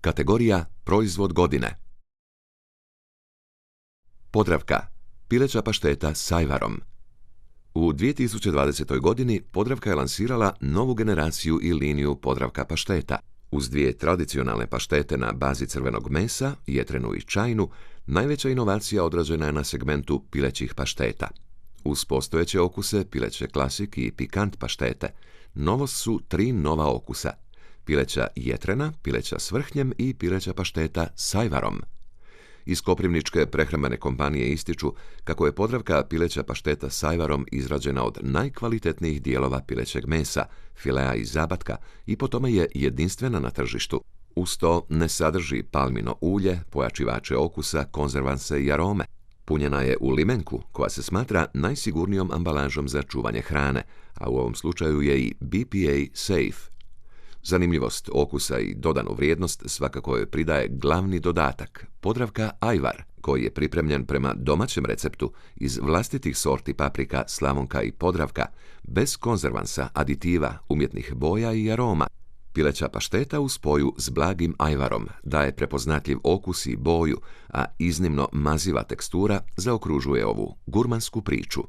Kategorija Proizvod godine. Podravka. Pileća pašteta s ajvarom. U 2020. godini Podravka je lansirala novu generaciju i liniju Podravka pašteta. Uz dvije tradicionalne paštete na bazi crvenog mesa, jetrenu i čajnu, najveća inovacija odrađena je na segmentu pilećih pašteta. Uz postojeće okuse, pileće klasik i pikant paštete, novost su 3 nova okusa: pileća jetrena, pileća s vrhnjem i pileća pašteta s ajvarom. Iz koprivničke prehrambene kompanije ističu kako je Podravka pileća pašteta s ajvarom izrađena od najkvalitetnijih dijelova pilećeg mesa, filea i zabatka i po tome je jedinstvena na tržištu. Uz to ne sadrži palmino ulje, pojačivače okusa, konzervanse i arome. Punjena je u limenku, koja se smatra najsigurnijom ambalažom za čuvanje hrane, a u ovom slučaju je i BPA safe. Zanimljivost okusa i dodanu vrijednost svakako joj pridaje glavni dodatak, Podravka ajvar, koji je pripremljen prema domaćem receptu iz vlastitih sorti paprika, slavonka i podravka, bez konzervansa, aditiva, umjetnih boja i aroma. Pileća pašteta u spoju s blagim ajvarom daje prepoznatljiv okus i boju, a iznimno maziva tekstura zaokružuje ovu gurmansku priču.